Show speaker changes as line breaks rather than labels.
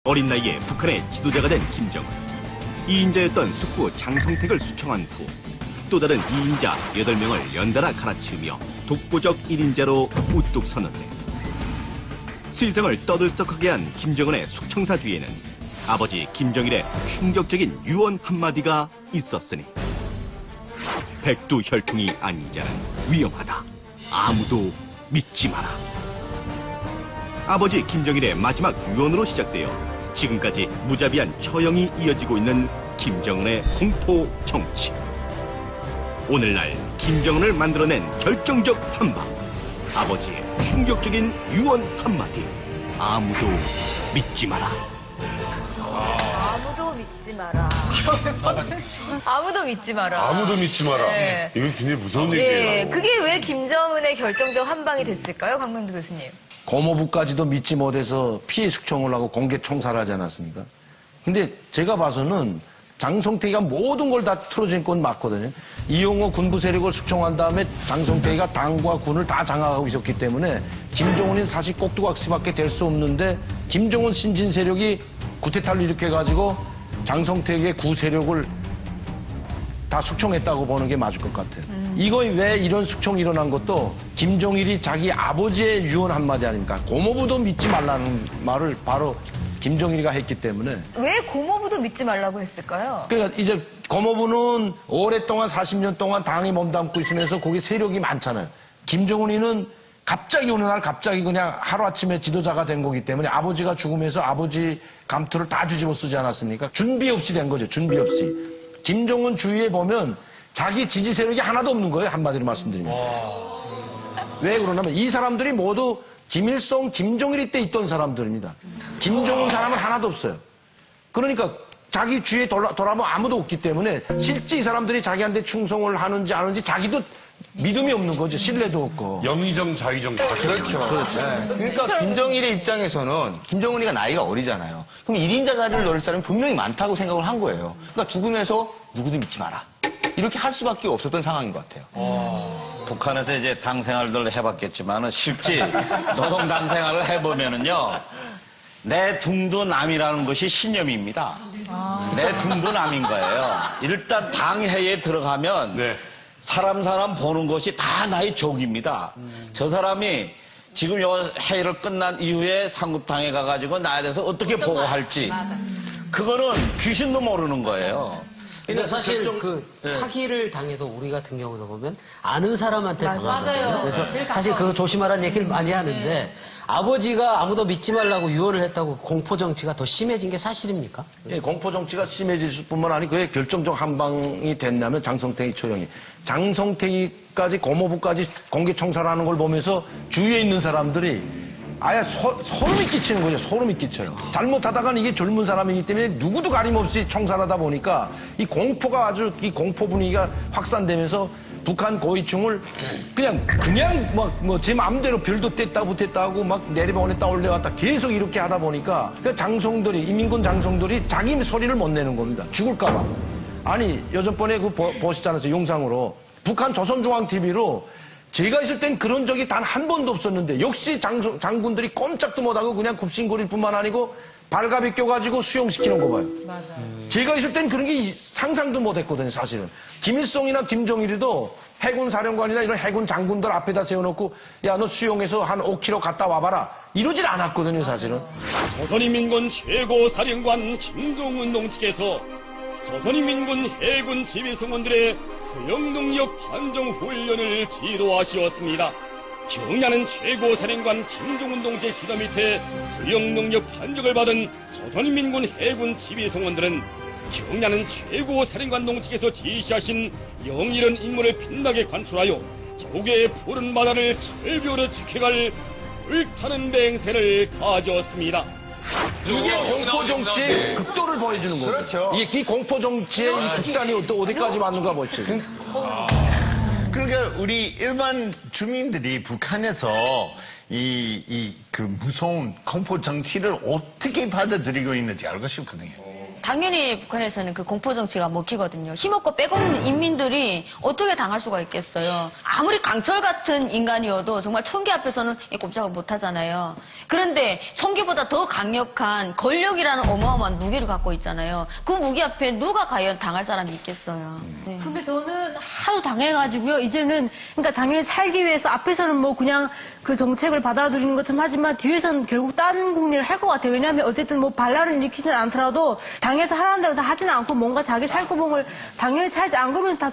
어린 나이에 북한의 지도자가 된 김정은. 2인자였던 숙부 장성택을 수청한 후 또 다른 2인자 8명을 연달아 갈아치우며 독보적 1인자로 우뚝 섰는데, 세상을 떠들썩하게 한 김정은의 숙청사 뒤에는 아버지 김정일의 충격적인 유언 한마디가 있었으니, 백두혈통이 아닌 자는 위험하다. 아무도 믿지 마라. 아버지 김정일의 마지막 유언으로 시작되어 지금까지 무자비한 처형이 이어지고 있는 김정은의 공포 정치. 오늘날 김정은을 만들어낸 결정적 한방, 아버지의 충격적인 유언 한마디. 아무도 믿지 마라.
아무도 믿지 마라. 아무도 믿지 마라.
아무도 믿지 마라.
네.
이거 굉장히 무서운
예,
얘기예요.
그게 왜 김정은의 결정적 한방이 됐을까요, 강명두 교수님?
고모부까지도 믿지 못해서 피해 숙청을 하고 공개 청사를 하지 않았습니까? 근데 제가 봐서는 장성택이가 모든 걸 다 틀어진 건 맞거든요. 이용호 군부 세력을 숙청한 다음에 장성택이가 당과 군을 다 장악하고 있었기 때문에 김정은이 사실 꼭두각시밖에 될 수 없는데, 김정은 신진 세력이 구태타를 일으켜가지고 장성택의 구 세력을 다 숙청했다고 보는 게 맞을 것 같아요. 이거 왜 이런 숙청이 일어난 것도 김정일이 자기 아버지의 유언 한마디 아닙니까? 고모부도 믿지 말라는 말을 바로 김정일이가 했기 때문에.
왜 고모부도 믿지 말라고 했을까요?
그러니까 이제 고모부는 오랫동안 40년 동안 당이 몸담고 있으면서 거기 세력이 많잖아요. 김정은이는 갑자기 어느 날 갑자기 그냥 하루아침에 지도자가 된 거기 때문에 아버지가 죽으면서 아버지 감투를 다 뒤집어 쓰지 않았습니까? 준비 없이 된 거죠. 준비 없이. 김정은 주위에 보면 자기 지지 세력이 하나도 없는 거예요. 한마디로 말씀드리면. 왜 그러냐면 이 사람들이 모두 김일성, 김정일이 때 있던 사람들입니다. 김정은 사람은 하나도 없어요. 그러니까 자기 주위에 돌아보면 아무도 없기 때문에 실제 이 사람들이 자기한테 충성을 하는지 안 하는지 자기도 믿음이 없는 거죠. 신뢰도 없고.
영의정, 자의정 다
그렇죠. 네. 그러니까 김정일의 입장에서는 김정은이가 나이가 어리잖아요. 그럼 1인자 자리를 넣을 사람이 분명히 많다고 생각을 한 거예요. 그러니까 죽으면서 누구도 믿지 마라. 이렇게 할 수밖에 없었던 상황인 것 같아요.
북한에서 이제 당 생활들 해봤겠지만 실제 노동당 생활을 해보면은요, 내 둥도 남이라는 것이 신념입니다. 내 둥도 남인 거예요. 일단 당회에 들어가면
네.
사람 보는 것이 다 나의 적입니다. 저 사람이 지금 요 회의를 끝난 이후에 상급당에 가가지고 나에 대해서 어떻게 보고할지, 그거는 귀신도 모르는 거예요.
근데 사실 사기를 당해도 우리 같은 경우도 보면 아는 사람한테 당하거든요. 그래서 사실 그거 조심하라는 얘기를 많이 하는데, 아버지가 아무도 믿지 말라고 유언을 했다고 공포 정치가 더 심해진 게 사실입니까?
예, 공포 정치가 심해질 뿐만 아니고 그게 결정적 한방이 됐냐면 장성택이 처형이. 장성택이까지 고모부까지 공개 청사를 하는 걸 보면서 주위에 있는 사람들이 아예 소름이 끼치는 거죠. 소름이 끼쳐요. 잘못하다가는 이게 젊은 사람이기 때문에 누구도 가림없이 청산하다 보니까 이 공포가 아주, 이 공포 분위기가 확산되면서 북한 고위층을 그냥 제 마음대로 별도 뗐다 붙였다 하고 막 내려보냈다 올려왔다 계속 이렇게 하다 보니까 그 장성들이, 인민군 장성들이 자기 소리를 못 내는 겁니다. 죽을까봐. 아니, 요즘번에 보시잖아요. 영상으로. 북한 조선중앙TV로 제가 있을 땐 그런 적이 단 한 번도 없었는데, 역시 장군들이 꼼짝도 못하고 그냥 굽신거릴 뿐만 아니고 발갑이 껴가지고 수용시키는 거 봐요.
맞아요.
제가 있을 땐 그런 게 상상도 못했거든요, 사실은. 김일성이나 김정일이도 해군 사령관이나 이런 해군 장군들 앞에다 세워놓고, 야, 너 수용해서 한 5km 갔다 와봐라, 이러질 않았거든요, 사실은.
조선인민군 최고사령관 김정은 동지께서 조선인민군 해군 지휘성원들의 수영능력 판정 훈련을 지도하시었습니다. 경량한 최고사령관 김정은 동지의 지도 밑에 수영능력 판정을 받은 조선인민군 해군 지휘성원들은 경량한 최고사령관 동지께서 지시하신 영일한 임무를 빛나게 관출하여 적의 푸른 바다를 철벽으로 지켜갈 불타는 맹세를 가졌습니다.
이게 공포 정치의 극도를 보여주는 거예요.
그렇죠.
이 공포 정치의 이 극단이 어디까지 맞는가 보시죠.
그러니까 우리 일반 주민들이 북한에서
그 무서운 공포 정치를 어떻게 받아들이고 있는지 알고 싶거든요.
당연히 북한에서는 그 공포 정치가 먹히거든요. 힘없고 빼곡한 인민들이 어떻게 당할 수가 있겠어요. 아무리 강철 같은 인간이어도 정말 총기 앞에서는 꼼짝을 못 하잖아요. 그런데 총기보다 더 강력한 권력이라는 어마어마한 무기를 갖고 있잖아요. 그 무기 앞에 누가 과연 당할 사람이 있겠어요. 네.
근데 저는 하도 당해가지고요. 이제는 그러니까 당연히 살기 위해서 앞에서는 뭐 그냥 그 정책을 받아들이는 것처럼 하지만 뒤에서는 결국 다른 국리를 할 것 같아요. 왜냐하면 어쨌든 뭐 반란을 일으키지는 않더라도 당에서 하라는 대로 다 하지는 않고 뭔가 자기 살구멍을 당연히 차지 안 그러면 다